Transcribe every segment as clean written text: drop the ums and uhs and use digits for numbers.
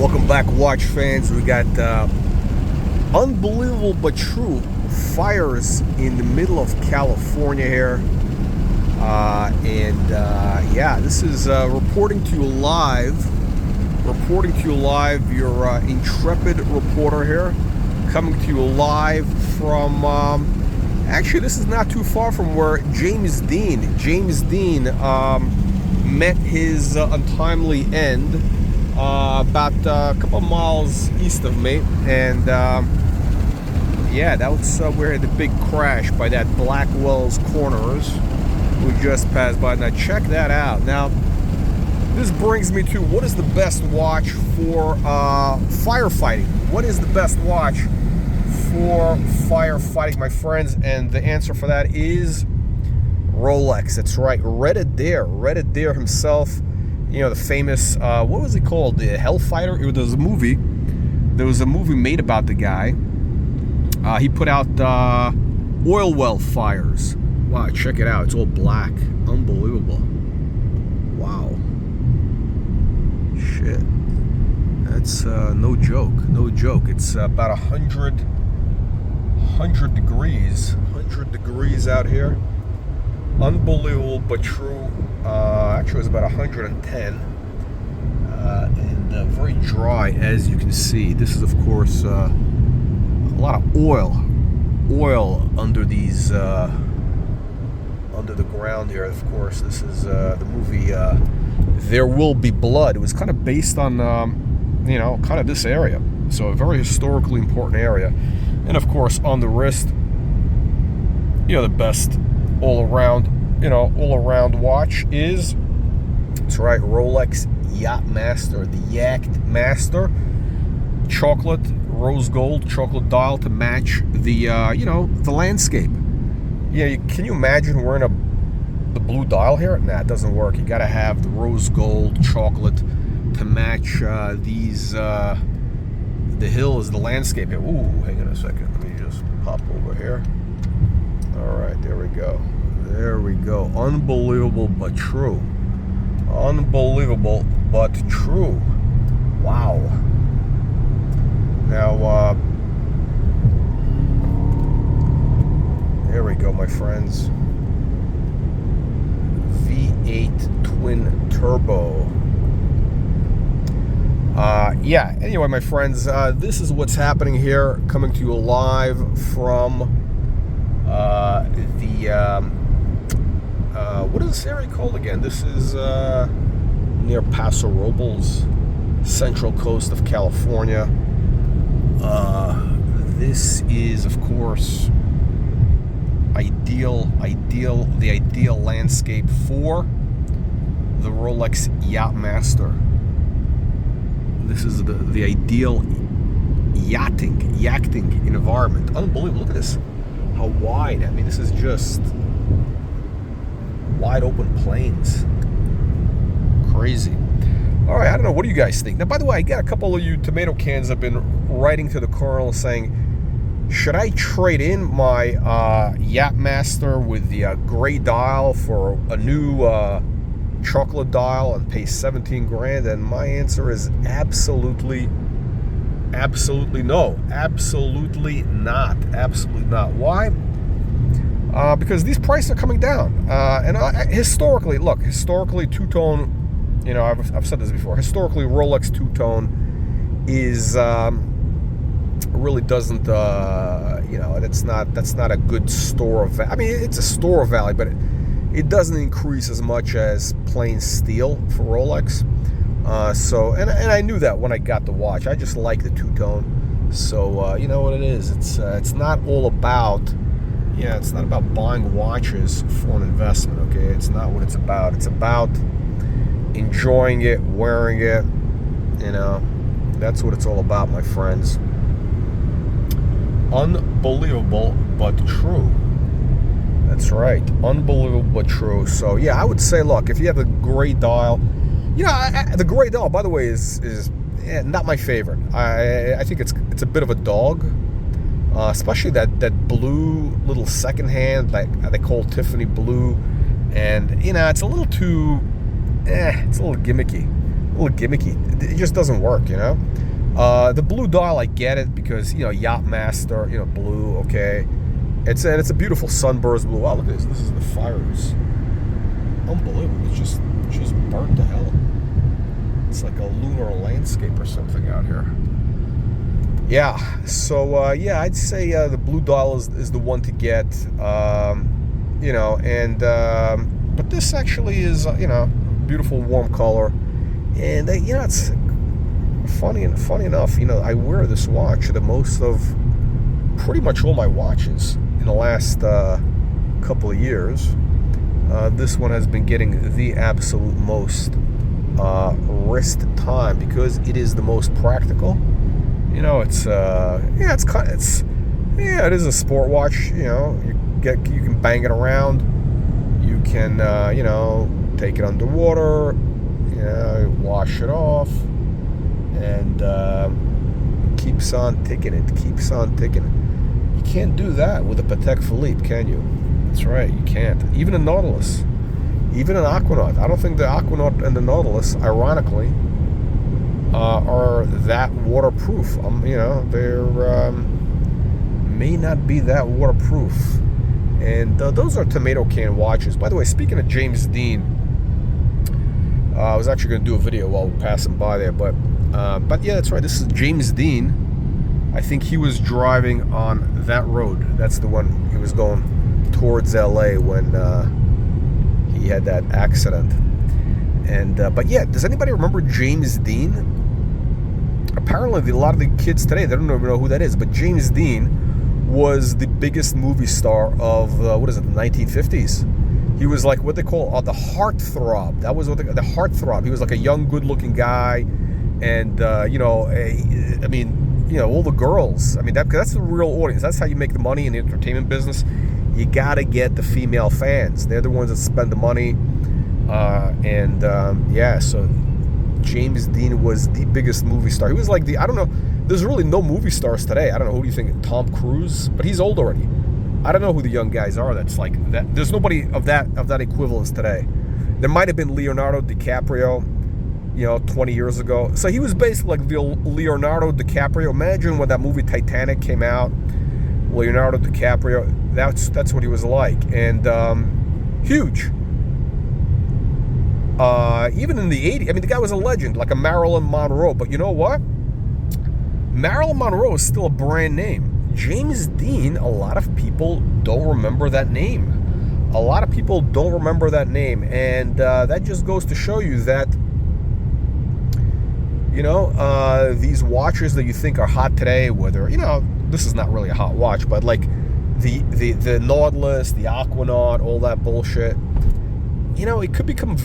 Welcome back, watch fans. We got unbelievable but true fires in the middle of California here. Yeah, this is reporting to you live. Your intrepid reporter here, coming to you live from. Actually, this is not too far from where James Dean met his untimely end. About a couple miles east of me, and yeah, that was where the big crash by that Blackwell's Corners we just passed by. Now check that out. Now this brings me to, what is the best watch for firefighting? What is the best watch for firefighting, my friends? And the answer for that is Rolex. That's right, Red Adair himself. You know, the famous, what was he called? The Hellfighter? There was a movie. There was a movie made about the guy. He put out oil well fires. Wow, check it out. It's all black. Unbelievable. Wow. Shit. That's no joke. No joke. It's about 100 degrees. 100 degrees out here. Unbelievable but true. Actually, it was about 110, and very dry, as you can see. This is, of course, a lot of oil under these, under the ground here. Of course, this is the movie There Will Be Blood. It was kind of based on, you know, kind of this area, so a very historically important area. And of course, on the wrist, you know, the best all around watch is, that's right, Rolex Yacht Master, the Yacht Master, chocolate, rose gold chocolate dial to match the you know, the landscape. Yeah, can you imagine wearing the blue dial here? Nah, it doesn't work. You gotta have the rose gold chocolate to match these the hills, the landscape here. Ooh, hang on a second, let me just pop over here. All right, there we go. There we go. Unbelievable but true. Unbelievable but true. Wow. Now, there we go, my friends. V8 twin turbo. Yeah, anyway, my friends, this is what's happening here, coming to you live from what is this area called again? This is near Paso Robles, central coast of California. This is, of course, the ideal landscape for the Rolex Yacht Master. This is the ideal yachting environment. Unbelievable. Look at this. How wide. I mean, this is just wide open plains. Crazy. All right, I don't know. What do you guys think? Now, by the way, I got a couple of you tomato cans have been writing to the Colonel saying, should I trade in my Yacht Master with the gray dial for a new chocolate dial and pay 17 grand? And my answer is absolutely no. Absolutely not. Absolutely not. Why? Because these prices are coming down. And historically, two-tone, you know, I've said this before, historically, Rolex two-tone is, really doesn't, you know, that's not a good store of value. I mean, it's a store of value, but it doesn't increase as much as plain steel for Rolex. So, and I knew that when I got the watch. I just like the two-tone. So, you know what it is. It's not all about, yeah, it's not about buying watches for an investment, okay? It's not what it's about. It's about enjoying it, wearing it, you know. That's what it's all about, my friends. Unbelievable but true. That's right. Unbelievable but true. So, yeah, I would say, look, if you have a gray dial, you know, the gray dial, by the way, is not my favorite. I think it's a bit of a dog. Especially that blue little secondhand, like they call Tiffany blue, and you know, it's a little too, it's a little gimmicky. a little gimmicky. It just doesn't work, you know. The blue dial, I get it because, you know, Yacht Master, you know, blue, okay. It's a beautiful sunburst blue. Wow, look at this. This is the fires. Unbelievable. It's just burnt to hell. It's like a lunar landscape or something out here. Yeah. So yeah, I'd say the blue dial is the one to get. You know, and but this actually is you know, beautiful warm color, and you know, it's funny enough. You know, I wear this watch the most of pretty much all my watches in the last couple of years. This one has been getting the absolute most wrist time because it is the most practical. You know, it's yeah, it is a sport watch. You know, you can bang it around. You can you know, take it underwater. You know, wash it off, and keeps on ticking. It keeps on ticking. You can't do that with a Patek Philippe, can you? That's right, you can't. Even a Nautilus, even an Aquanaut. I don't think the Aquanaut and the Nautilus, ironically, are that waterproof. You know, they're may not be that waterproof. And those are tomato can watches. By the way, speaking of James Dean, I was actually going to do a video while passing by there, but yeah, that's right. This is James Dean. I think he was driving on that road. That's the one. He was going towards LA when he had that accident. And but yeah, does anybody remember James Dean? Apparently, a lot of the kids today, they don't even know who that is. But James Dean was the biggest movie star of what is it, the 1950s. He was like what they call the heartthrob. That was what the heartthrob. He was like a young, good-looking guy, and you know, I mean, you know, all the girls. I mean, that's the real audience. That's how you make the money in the entertainment business. You gotta get the female fans. They're the ones that spend the money, and yeah. So James Dean was the biggest movie star. He was like I don't know. There's really no movie stars today. I don't know, who do you think? Tom Cruise, but he's old already. I don't know who the young guys are. That's like that. There's nobody of that equivalence today. There might have been Leonardo DiCaprio, you know, 20 years ago. So he was basically like the Leonardo DiCaprio. Imagine when that movie Titanic came out. Leonardo DiCaprio. That's what he was like, and huge. Even in the 80s, I mean, the guy was a legend, like a Marilyn Monroe. But you know what? Marilyn Monroe is still a brand name. James Dean, a lot of people don't remember that name. A lot of people don't remember that name, and that just goes to show you that, you know, these watches that you think are hot today, whether, you know, this is not really a hot watch, but like the Nautilus, the Aquanaut, all that bullshit, you know, it could become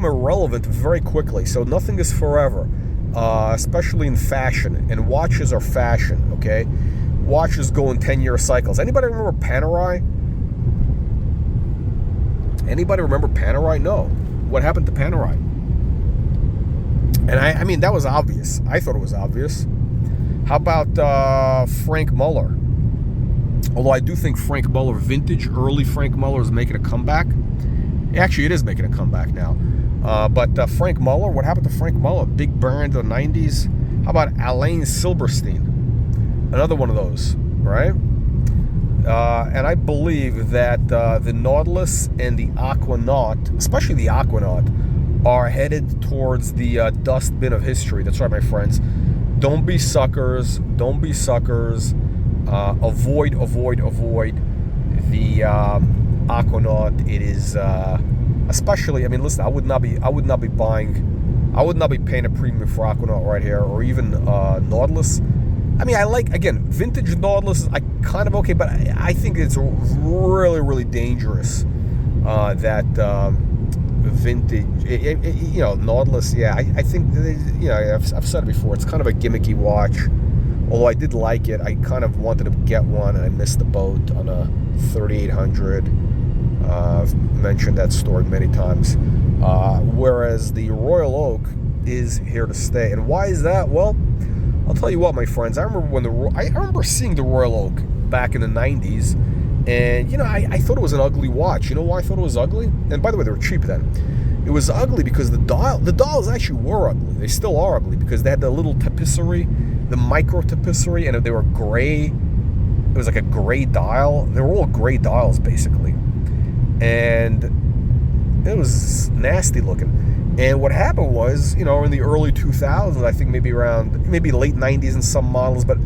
irrelevant very quickly. So nothing is forever. Especially in fashion, and watches are fashion, okay? Watches go in 10-year cycles. Anybody remember Panerai? Anybody remember Panerai? No. What happened to Panerai? And I mean, that was obvious. I thought it was obvious. How about Frank Muller? Although I do think Frank Muller, vintage, early Frank Muller is making a comeback. Actually, it is making a comeback now. But Frank Muller, what happened to Frank Muller? Big brand of the 90s. How about Alain Silberstein? Another one of those, right? And I believe that the Nautilus and the Aquanaut, especially the Aquanaut, are headed towards the dustbin of history. That's right, my friends. Don't be suckers. Don't be suckers. Avoid the Aquanaut. It is... especially, I mean, listen, I would not be paying a premium for Aquanaut right here, or even Nautilus. I mean, I like, again, vintage Nautilus, I kind of okay, but I think it's really, really dangerous that vintage, you know, Nautilus. Yeah, I think, you know, I've said it before, it's kind of a gimmicky watch. Although I did like it, I kind of wanted to get one, and I missed the boat on a 3800. I've mentioned that story many times. Whereas the Royal Oak is here to stay. And why is that? Well, I'll tell you what, my friends. I remember seeing the Royal Oak back in the 90s. And, you know, I thought it was an ugly watch. You know why I thought it was ugly? And by the way, they were cheap then. it was ugly because the dials actually were ugly. They still are ugly because they had the little tapisserie, the micro tapisserie, and they were gray. It was like a gray dial. They were all gray dials basically, and it was nasty looking. And what happened was, in the early 2000s, I think maybe late 90s in some models, but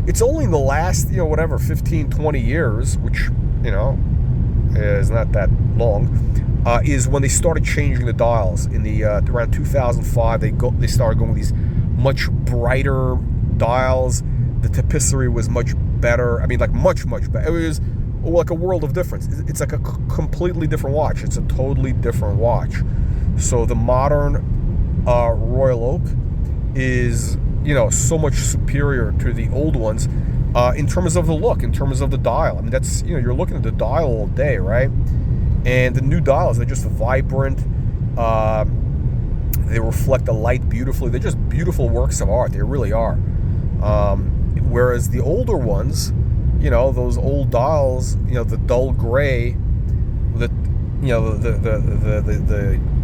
it's only in the last, 15, 20 years, which, is not that long, is when they started changing the dials. In the around 2005, they started going with these much brighter dials. The tapisserie was much better. I mean, like much better. It was like a world of difference. It's like a completely different watch. It's a totally different watch. So the modern Royal Oak is, so much superior to the old ones in terms of the look, in terms of the dial. I mean, that's, you're looking at the dial all day, right? And the new dials, they're just vibrant. They reflect the light beautifully. They're just beautiful works of art. They really are. Whereas the older ones, those old dials, the dull gray, the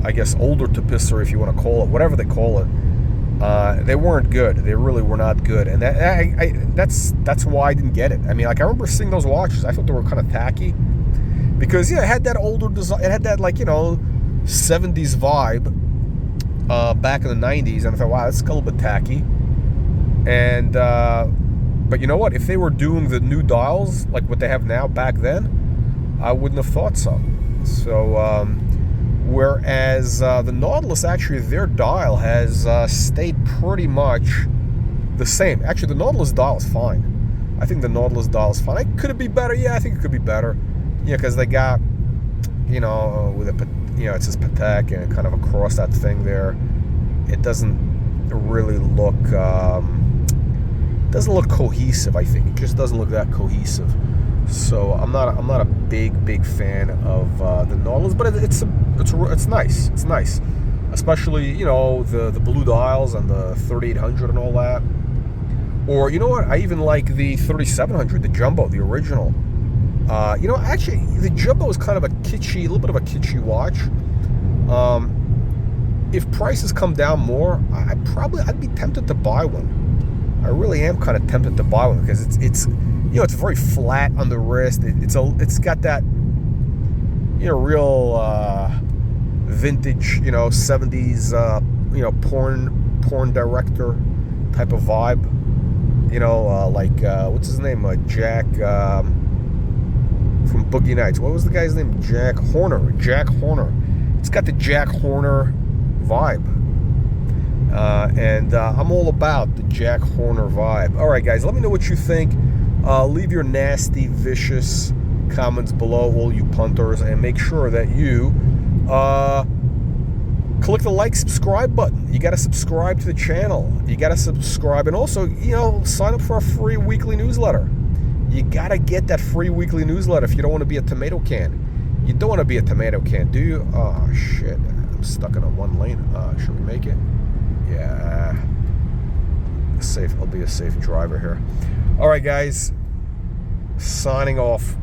I guess older tapisserie, if you want to call it, whatever they call it, they weren't good. They really were not good, and that's why I didn't get it. I mean, like, I remember seeing those watches. I thought they were kind of tacky because it had that older design. It had that 70s vibe back in the 90s, and I thought, wow, that's a little bit tacky. And but you know what? If they were doing the new dials like what they have now back then, I wouldn't have thought so. So, whereas the Nautilus, actually, their dial has stayed pretty much the same. Actually, the Nautilus dial is fine. I think the Nautilus dial is fine. Could it be better? Yeah, I think it could be better. Yeah, because they got, with it says Patek and kind of across that thing there. It doesn't really look cohesive. I think it just doesn't look that cohesive. So I'm not a big fan of the Nautilus, but it's nice. It's nice, especially the blue dials and the 3800 and all that. Or you know what? I even like the 3700, the jumbo, the original. Actually, the jumbo is kind of a little bit of a kitschy watch. If prices come down more, I'd be tempted to buy one. I really am kind of tempted to buy one because it's very flat on the wrist. It's got that real vintage 70s porn director type of vibe. What's his name? Jack from Boogie Nights. What was the guy's name? Jack Horner. It's got the Jack Horner vibe. And I'm all about the Jack Horner vibe. All right, guys, let me know what you think. Leave your nasty, vicious comments below, all you punters, and make sure that you click the subscribe button. You got to subscribe to the channel. You got to subscribe, and also, sign up for a free weekly newsletter. You got to get that free weekly newsletter if you don't want to be a tomato can. You don't want to be a tomato can, do you? Oh, shit. I'm stuck in a one lane. Should we make it? Yeah. I'll be a safe driver here. All right, guys. Signing off.